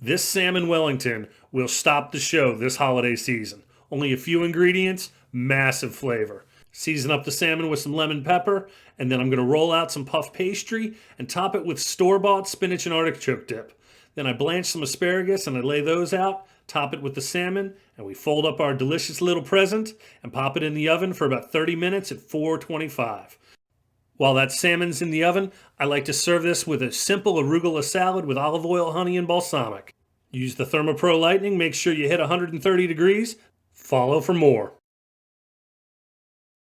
This Salmon Wellington will stop the show this holiday season. Only a few ingredients, massive flavor. Season up the salmon with some lemon pepper, and then I'm going to roll out some puff pastry and top it with store-bought spinach and artichoke dip. Then I blanch some asparagus and I lay those out, top it with the salmon, and we fold up our delicious little present and pop it in the oven for about 30 minutes at 425. While that salmon's in the oven, I like to serve this with a simple arugula salad with olive oil, honey, and balsamic. Use the ThermoPro Lightning, make sure you hit 130 degrees. Follow for more.